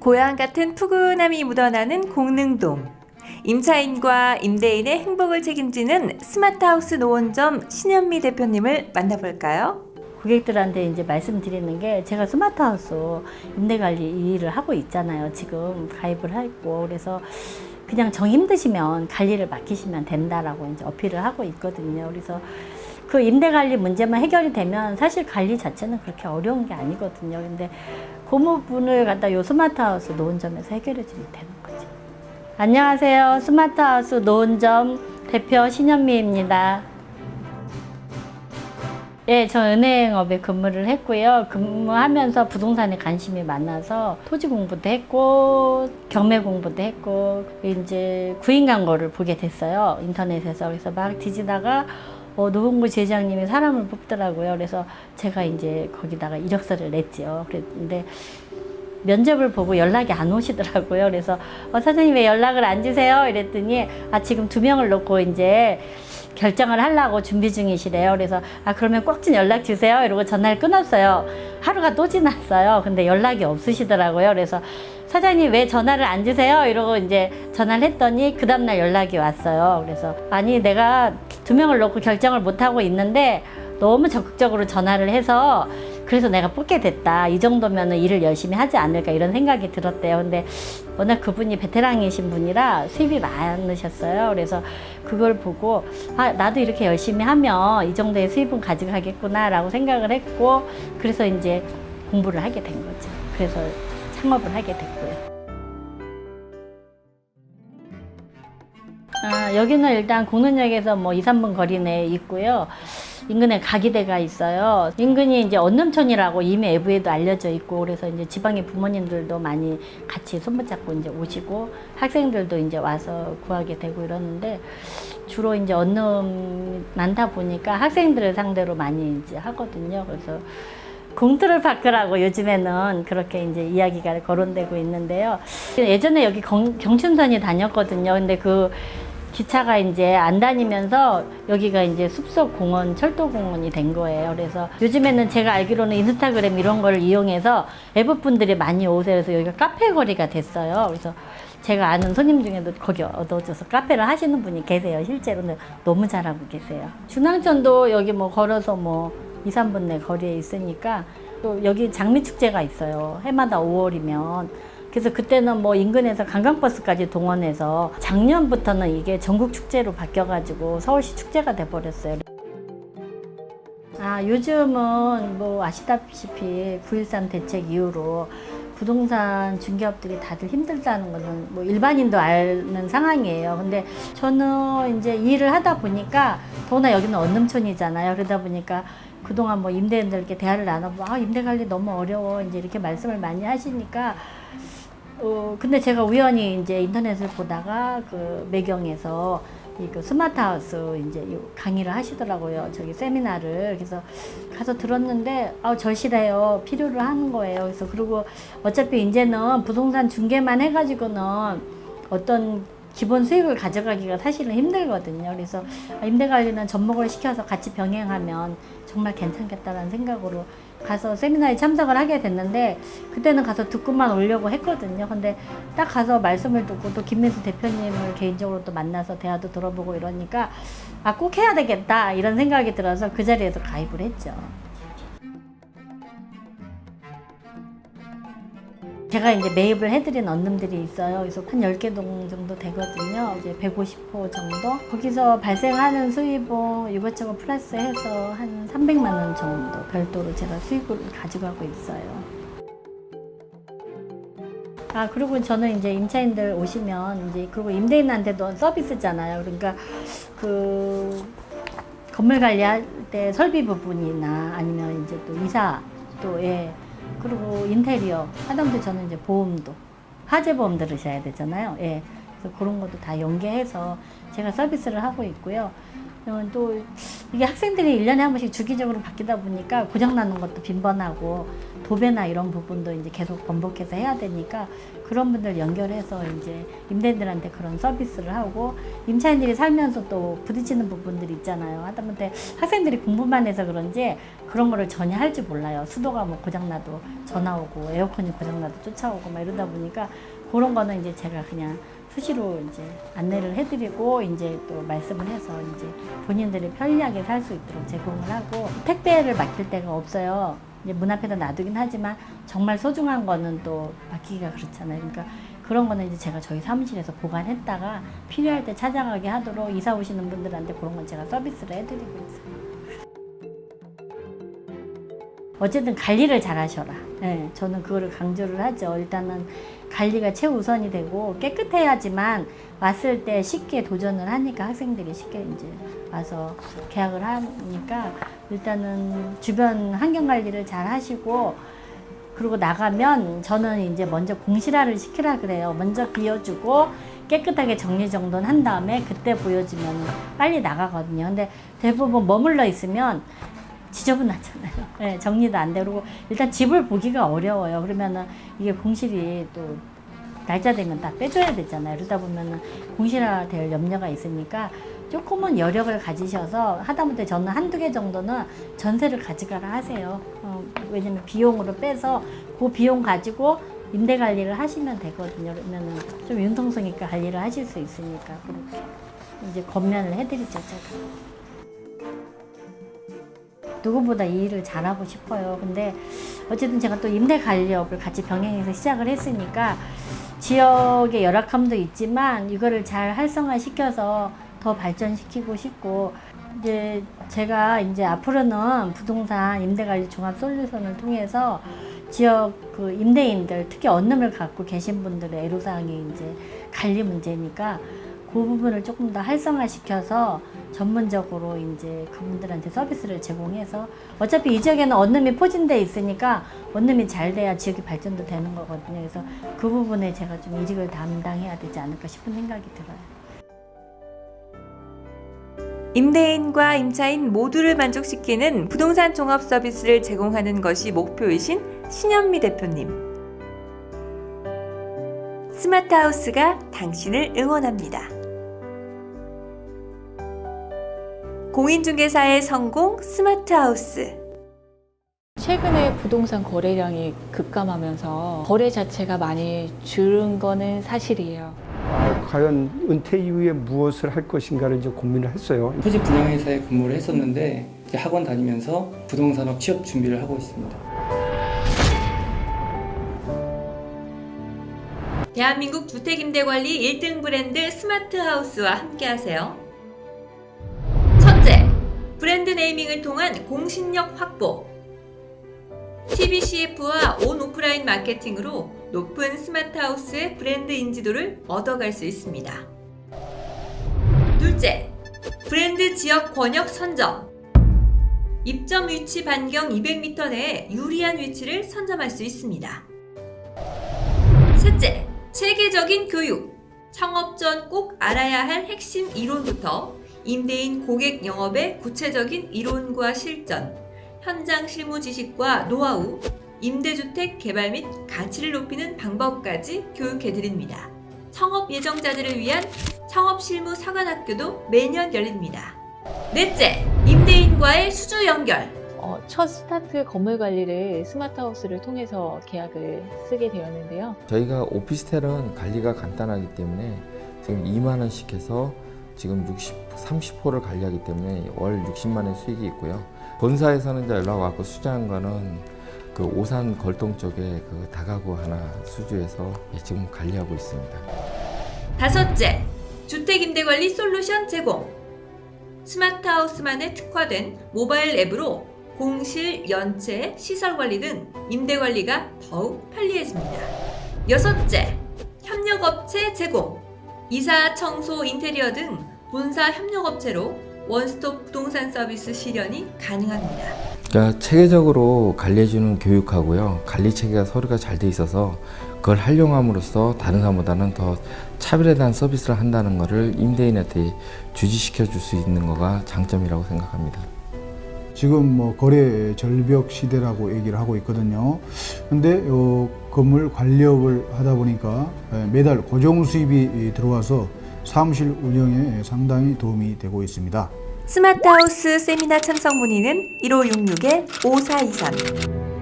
고향 같은 푸근함이 묻어나는 공릉동. 임차인과 임대인의 행복을 책임지는 스마트하우스 노원점 신현미 대표님을 만나볼까요? 고객들한테 이제 말씀드리는 게, 제가 스마트하우스 임대관리 일을 하고 있잖아요. 지금 가입을 했고, 그래서 그냥 정 힘드시면 관리를 맡기시면 된다라고 이제 어필을 하고 있거든요. 그래서 그 임대관리 문제만 해결이 되면 사실 관리 자체는 그렇게 어려운 게 아니거든요. 근데 그 부분을 갖다 요 스마트하우스 노원점에서 해결해 주면 되는 거죠. 안녕하세요. 스마트하우스 노원점 대표 신현미입니다. 예, 저 은행업에 근무를 했고요. 근무하면서 부동산에 관심이 많아서 토지 공부도 했고, 경매 공부도 했고, 이제 구인 광고를 보게 됐어요. 인터넷에서. 그래서 막 뒤지다가 노원구 지회장님이 사람을 뽑더라고요. 그래서 제가 이제 거기다가 이력서를 냈죠. 그랬는데 면접을 보고 연락이 안 오시더라고요. 그래서 사장님 왜 연락을 안 주세요? 이랬더니 지금 2명을 놓고 이제 결정을 하려고 준비 중이시래요. 그래서 그러면 꼭 좀 연락 주세요. 이러고 전화를 끊었어요. 하루가 또 지났어요. 근데 연락이 없으시더라고요. 그래서 사장님 왜 전화를 안 주세요? 이러고 이제 전화를 했더니 그 다음날 연락이 왔어요. 그래서 아니 내가 2명을 놓고 결정을 못하고 있는데 너무 적극적으로 전화를 해서 그래서 내가 뽑게 됐다. 이 정도면 일을 열심히 하지 않을까 이런 생각이 들었대요. 근데 워낙 그분이 베테랑이신 분이라 수입이 많으셨어요. 그래서 그걸 보고 나도 이렇게 열심히 하면 이 정도의 수입은 가져가겠구나 라고 생각을 했고, 그래서 이제 공부를 하게 된 거죠. 그래서 창업을 하게 됐고요. 여기는 일단 공릉역에서 뭐 2, 3분 거리 내에 있고요. 인근에 가기대가 있어요. 인근이 이제 언남촌이라고 이미 외부에도 알려져 있고, 그래서 이제 지방의 부모님들도 많이 같이 손붙잡고 이제 오시고, 학생들도 이제 와서 구하게 되고 이러는데, 주로 이제 언남 많다 보니까 학생들을 상대로 많이 이제 하거든요. 그래서 공트롤 파크라고 요즘에는 그렇게 이제 이야기가 거론되고 있는데요. 예전에 여기 경춘선이 다녔거든요. 근데 그 기차가 이제 안 다니면서 여기가 이제 숲속 공원, 철도공원이 된 거예요. 그래서 요즘에는 제가 알기로는 인스타그램 이런 걸 이용해서 외부분들이 많이 오세요. 그래서 여기가 카페 거리가 됐어요. 그래서 제가 아는 손님 중에도 거기 얻어줘서 카페를 하시는 분이 계세요. 실제로는 너무 잘하고 계세요. 중랑천도 여기 뭐 걸어서 뭐 2, 3분 내 거리에 있으니까, 또 여기 장미축제가 있어요. 해마다 5월이면. 그래서 그때는 뭐 인근에서 관광버스까지 동원해서 작년부터는 이게 전국 축제로 바뀌어가지고 서울시 축제가 돼버렸어요. 요즘은 뭐 아시다시피 9.13 대책 이후로 부동산 중개업들이 다들 힘들다는 거는 뭐 일반인도 아는 상황이에요. 근데 저는 이제 이 일을 하다 보니까, 더구나 여기는 언남촌이잖아요. 그러다 보니까 그동안 뭐 임대인들께 대화를 나눠보면 임대 관리 너무 어려워 이제 이렇게 말씀을 많이 하시니까, 근데 제가 우연히 이제 인터넷을 보다가 그 매경에서 그 스마트하우스 이제 강의를 하시더라고요. 저기 세미나를. 그래서 가서 들었는데 절실해요. 필요로 하는 거예요. 그래서 그리고 어차피 이제는 부동산 중개만 해가지고는 어떤 기본 수익을 가져가기가 사실은 힘들거든요. 그래서 임대관리는 접목을 시켜서 같이 병행하면 정말 괜찮겠다라는 생각으로 가서 세미나에 참석을 하게 됐는데, 그때는 가서 듣고만 오려고 했거든요. 근데 딱 가서 말씀을 듣고 또 김민수 대표님을 개인적으로 또 만나서 대화도 들어보고 이러니까 꼭 해야 되겠다 이런 생각이 들어서 그 자리에서 가입을 했죠. 제가 이제 매입을 해드린 언룸들이 있어요. 그래서 한 10개 동 정도 되거든요. 이제 150호 정도. 거기서 발생하는 수입은 이것저것 플러스해서 한 300만 원 정도 별도로 제가 수익을 가져가고 있어요. 그리고 저는 이제 임차인들 오시면 이제, 그리고 임대인한테도 서비스잖아요. 그러니까 그 건물 관리할 때 설비 부분이나 아니면 이제 또 이사 또 그리고 인테리어 하다못해 저는 이제 보험도, 화재 보험 들으셔야 되잖아요. 그래서 그런 것도 다 연계해서 제가 서비스를 하고 있고요. 또 이게 학생들이 1년에 한 번씩 주기적으로 바뀌다 보니까 고장나는 것도 빈번하고, 도배나 이런 부분도 이제 계속 번복해서 해야 되니까 그런 분들 연결해서 이제 임대인들한테 그런 서비스를 하고, 임차인들이 살면서 또 부딪히는 부분들이 있잖아요. 하다못해 학생들이 공부만 해서 그런지 그런 거를 전혀 할 줄 몰라요. 수도가 뭐 고장나도 전화 오고 에어컨이 고장나도 쫓아오고 막 이러다 보니까 그런 거는 이제 제가 그냥 수시로 이제 안내를 해드리고 이제 또 말씀을 해서 이제 본인들이 편리하게 살 수 있도록 제공을 하고, 택배를 맡길 데가 없어요. 이제 문 앞에다 놔두긴 하지만 정말 소중한 거는 또 맡기기가 그렇잖아요. 그러니까 그런 거는 이제 제가 저희 사무실에서 보관했다가 필요할 때 찾아가게 하도록 이사 오시는 분들한테 그런 건 제가 서비스를 해드리고 있어요. 어쨌든 관리를 잘 하셔라. 네, 저는 그거를 강조를 하죠. 일단은 관리가 최우선이 되고 깨끗해야지만 왔을 때 쉽게 도전을 하니까 학생들이 쉽게 이제 와서 계약을 하니까 일단은 주변 환경 관리를 잘 하시고, 그리고 나가면 저는 이제 먼저 공실화를 시키라 그래요. 먼저 비워주고 깨끗하게 정리정돈 한 다음에 그때 보여주면 빨리 나가거든요. 근데 대부분 머물러 있으면 지저분하잖아요. 네, 정리도 안 되고 일단 집을 보기가 어려워요. 그러면은 이게 공실이 또 날짜 되면 다 빼줘야 되잖아요. 그러다 보면은 공실화 될 염려가 있으니까 조금은 여력을 가지셔서, 하다못해 저는 한두 개 정도는 전세를 가져가라 하세요. 왜냐면 비용으로 빼서 그 비용 가지고 임대 관리를 하시면 되거든요. 그러면은 좀 융통성 있게 관리를 하실 수 있으니까 그렇게 이제 권면을 해드리죠, 제가. 누구보다 이 일을 잘하고 싶어요. 근데 어쨌든 제가 또 임대 관리업을 같이 병행해서 시작을 했으니까 지역의 열악함도 있지만 이거를 잘 활성화시켜서 더 발전시키고 싶고, 이제 제가 이제 앞으로는 부동산 임대관리 종합 솔루션을 통해서 지역 그 임대인들, 특히 원룸을 갖고 계신 분들의 애로사항이 이제 관리 문제니까 그 부분을 조금 더 활성화시켜서 전문적으로 이제 그분들한테 서비스를 제공해서, 어차피 이 지역에는 원룸이 포진돼 있으니까 원룸이 잘 돼야 지역이 발전도 되는 거거든요. 그래서 그 부분에 제가 좀 이직을 담당해야 되지 않을까 싶은 생각이 들어요. 임대인과 임차인 모두를 만족시키는 부동산 종합 서비스를 제공하는 것이 목표이신 신현미 대표님. 스마트하우스가 당신을 응원합니다. 공인중개사의 성공 스마트하우스. 최근에 부동산 거래량이 급감하면서 거래 자체가 많이 줄은 거는 사실이에요. 과연 은퇴 이후에 무엇을 할 것인가를 이제 고민을 했어요. 토지 분양회사에 근무를 했었는데 이제 학원 다니면서 부동산업 취업 준비를 하고 있습니다. 대한민국 주택임대관리 1등 브랜드 스마트하우스와 함께하세요. 첫째, 브랜드 네이밍을 통한 공신력 확보. TBCF와 온 오프라인 마케팅으로 높은 스마트하우스의 브랜드 인지도를 얻어갈 수 있습니다. 둘째, 브랜드 지역 권역 선점. 입점 위치 반경 200m 내에 유리한 위치를 선점할 수 있습니다. 셋째, 체계적인 교육. 창업 전 꼭 알아야 할 핵심 이론부터 임대인 고객 영업의 구체적인 이론과 실전, 현장 실무 지식과 노하우, 임대주택 개발 및 가치를 높이는 방법까지 교육해드립니다. 창업 예정자들을 위한 창업 실무 사관학교도 매년 열립니다. 넷째, 임대인과의 수주 연결. 첫 스타트 건물 관리를 스마트하우스를 통해서 계약을 쓰게 되었는데요. 저희가 오피스텔은 관리가 간단하기 때문에 지금 2만 원씩 해서 지금 30호를 관리하기 때문에 월 60만 원 수익이 있고요. 본사에서는 이제 연락 왔고 수주한 거는 그 오산 걸동 쪽에 그 다가구 하나 수주해서 지금 관리하고 있습니다. 다섯째, 주택임대관리 솔루션 제공. 스마트하우스만에 특화된 모바일 앱으로 공실, 연체, 시설관리 등 임대관리가 더욱 편리해집니다. 여섯째, 협력업체 제공. 이사, 청소, 인테리어 등 본사 협력업체로 원스톱 부동산 서비스 실현이 가능합니다. 그러니까 체계적으로 관리해주는 교육하고요. 관리 체계가 서로가 잘 돼 있어서 그걸 활용함으로써 다른 사람보다는 더 차별에 대한 서비스를 한다는 것을 임대인한테 주지시켜 줄 수 있는 거가 장점이라고 생각합니다. 지금 뭐 거래 절벽 시대라고 얘기를 하고 있거든요. 근데 건물 관리업을 하다 보니까 매달 고정 수입이 들어와서 사무실 운영에 상당히 도움이 되고 있습니다. 스마트하우스 세미나 참석 문의는 1566-5423